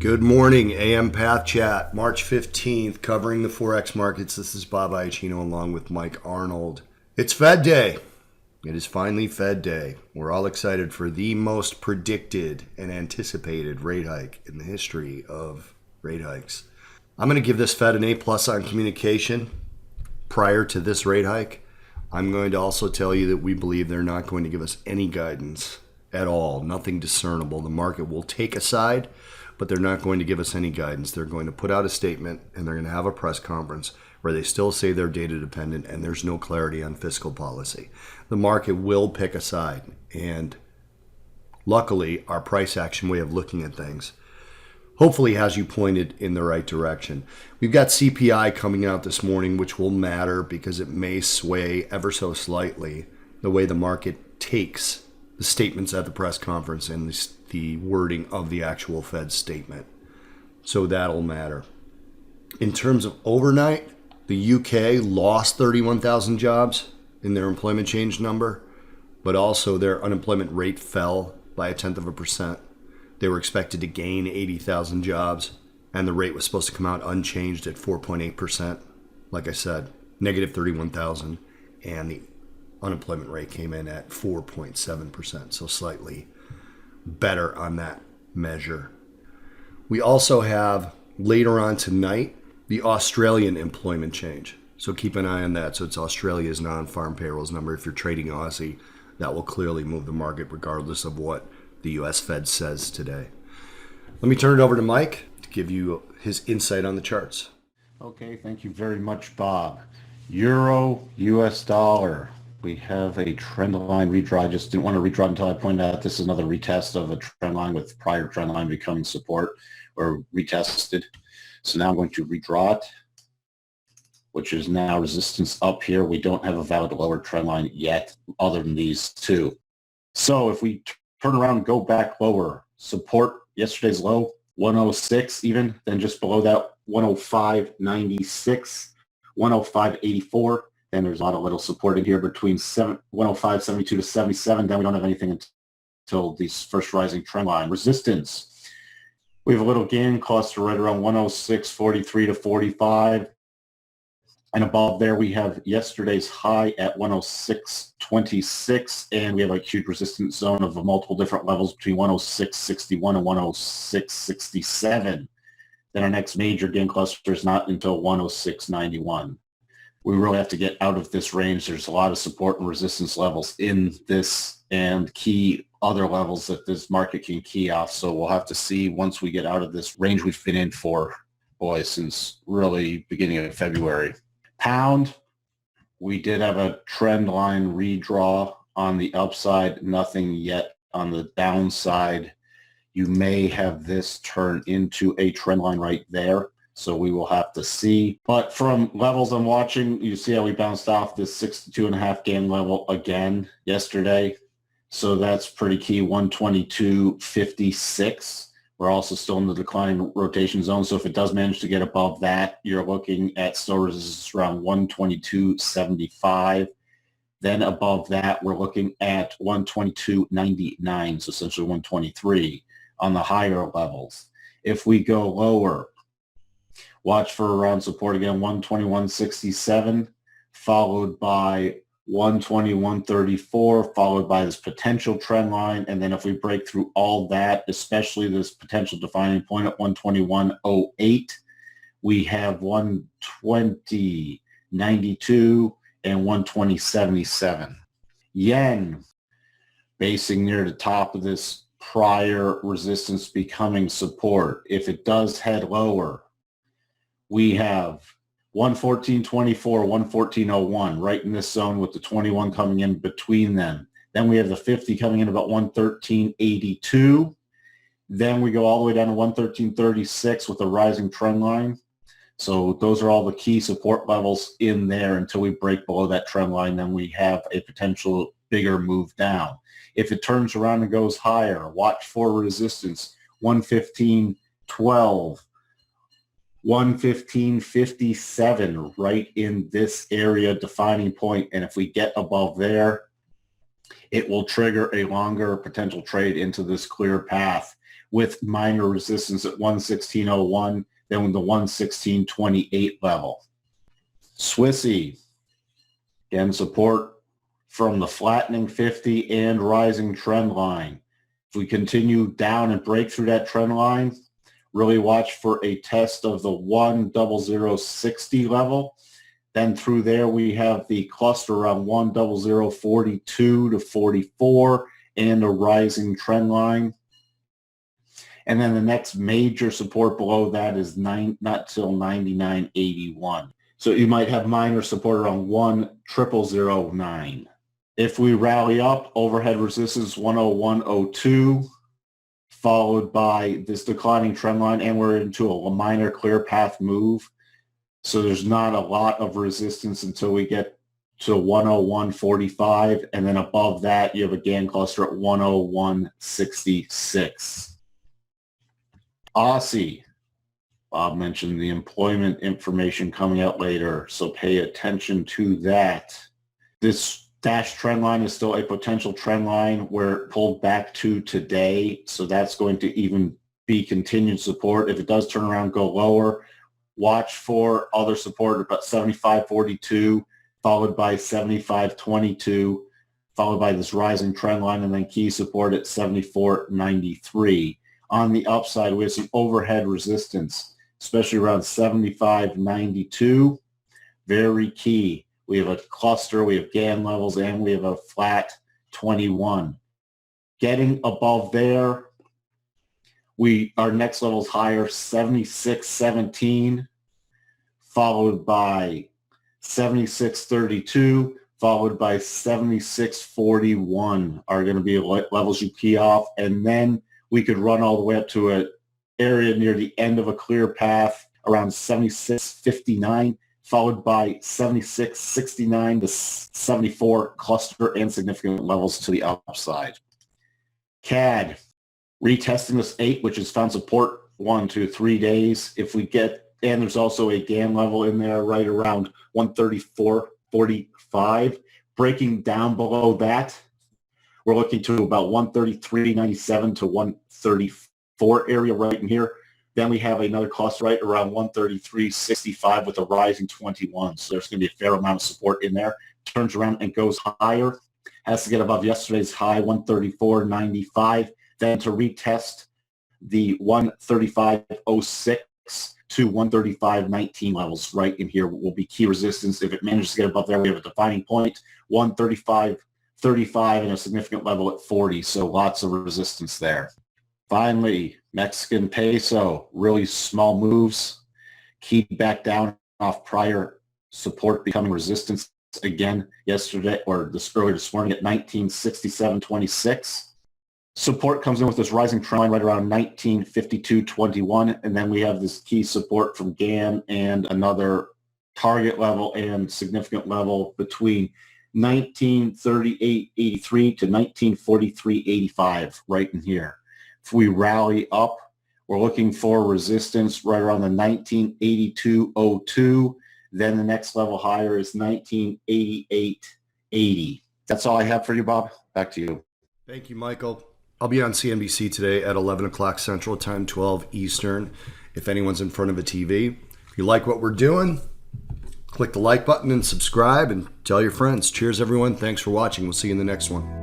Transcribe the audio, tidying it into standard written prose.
Good morning, AM Path Chat, March 15th, covering the Forex markets. This is Bob Iacchino along with Mike Arnold. It's Fed Day. It is finally Fed Day. We're all excited for the most predicted and anticipated rate hike in the history of rate hikes. I'm going to give this Fed an A+ on communication prior to this rate hike. I'm going to also tell you that we believe they're not going to give us any guidance at all, nothing discernible. The market will take a side, but they're not going to give us any guidance. They're going to put out a statement and they're going to have a press conference where they still say they're data dependent and there's no clarity on fiscal policy. The market will pick a side, and luckily our price action way of looking at things hopefully has you pointed in the right direction. We've got CPI coming out this morning, which will matter because it may sway ever so slightly the way the market takes the statements at the press conference and the wording of the actual Fed statement. So that'll matter. In terms of overnight, the UK lost 31,000 jobs in their employment change number, but also their unemployment rate fell by 0.1%. They were expected to gain 80,000 jobs, and the rate was supposed to come out unchanged at 4.8%. Like I said, negative 31,000, and the unemployment rate came in at 4.7%, so slightly better on that measure. We also have later on tonight the Australian employment change. So keep an eye on that. So it's Australia's non-farm payrolls number. If you're trading Aussie, that will clearly move the market regardless of what the US Fed says today. Let me turn it over to Mike to give you his insight on the charts. Okay, thank you very much, Bob. Euro, US dollar. We have a trend line redraw. I just didn't want to redraw until I pointed out this is another retest of a trend line with prior trend line becoming support or retested. So now I'm going to redraw it, which is now resistance up here. We don't have a valid lower trend line yet other than these two. So if we turn around and go back lower, support yesterday's low, 106 even, then just below that 105.96, 105.84. Then there's a lot of little support in here between 105.72 to 77. Then we don't have anything until this first rising trend line. Resistance. We have a little gain cluster right around 106.43 to 45. And above there we have yesterday's high at 106.26. And we have a huge resistance zone of multiple different levels between 106.61 and 106.67. Then our next major gain cluster is not until 106.91. We really have to get out of this range. There's a lot of support and resistance levels in this and key other levels that this market can key off. So we'll have to see once we get out of this range we've been in for, boy, since really beginning of February. Pound, we did have a trend line redraw on the upside, nothing yet on the downside. You may have this turn into a trend line right there. So we will have to see. But from levels I'm watching, you see how we bounced off this 62.5 gain level again yesterday. So that's pretty key, 122.56. We're also still in the decline rotation zone. So if it does manage to get above that, you're looking at still resistance around 122.75. Then above that, we're looking at 122.99, so essentially 123 on the higher levels. If we go lower, watch for around support again, 121.67, followed by 121.34, followed by this potential trend line. And then if we break through all that, especially this potential defining point at 121.08, we have 120.92 and 120.77. Yen, basing near the top of this prior resistance becoming support. If it does head lower, we have 114.24, 114.01, right in this zone with the 21 coming in between them. Then we have the 50 coming in about 113.82. Then we go all the way down to 113.36 with a rising trend line. So those are all the key support levels in there until we break below that trend line. Then we have a potential bigger move down. If it turns around and goes higher, watch for resistance, 115.12. 115.57 right in this area defining point, and if we get above there, it will trigger a longer potential trade into this clear path. with minor resistance at 116.01, then with the 116.28 level. Swissy, again, support from the flattening 50 and rising trend line. If we continue down and break through that trend line, really watch for a test of the 10060 level. Then through there, we have the cluster around 10042 to 44 and a rising trend line. And then the next major support below that is not till 99.81. So you might have minor support around 10009. If we rally up, overhead resistance 101.02, followed by this declining trend line, and we're into a minor clear path move. So there's not a lot of resistance until we get to 101.45, and then above that you have a GAN cluster at 101.66. Aussie, Bob mentioned the employment information coming out later, so pay attention to that. This dash trend line is still a potential trend line where it pulled back to today, so that's going to even be continued support. If it does turn around, go lower, watch for other support about 75.42, followed by 75.22, followed by this rising trend line, and then key support at 74.93. On the upside, we have some overhead resistance, especially around 75.92. Very key. We have a cluster, we have GAN levels, and we have a flat 21. Getting above there, our next level is higher, 76.17, followed by 76.32, followed by 76.41 are going to be levels you key off, and then we could run all the way up to an area near the end of a clear path around 76.59, followed by 76.69 to 74 cluster and significant levels to the upside. CAD, retesting this 8, which has found support 1 to 3 days. If we get, and there's also a GAN level in there right around 134.45. Breaking down below that, we're looking to about 133.97 to 134 area right in here. Then we have another cluster right around 133.65 with a rising 21. So there's going to be a fair amount of support in there. Turns around and goes higher. Has to get above yesterday's high, 134.95. Then to retest the 135.06 to 135.19 levels right in here will be key resistance. If it manages to get above there, we have a defining point, 135.35 and a significant level at 40. So lots of resistance there. Finally, Mexican peso, really small moves. Key back down off prior support, becoming resistance again yesterday or earlier this morning at 1967.26. Support comes in with this rising trend line right around 1952.21, and then we have this key support from GAN and another target level and significant level between 1938.83 to 1943.85 right in here. If we rally up, we're looking for resistance right around the 1982.02. Then the next level higher is 1988.80. That's all I have for you, Bob. Back to you. Thank you, Michael. I'll be on CNBC today at 11 o'clock Central Time, 12 Eastern. If anyone's in front of a TV, if you like what we're doing, click the like button and subscribe and tell your friends. Cheers, everyone. Thanks for watching. We'll see you in the next one.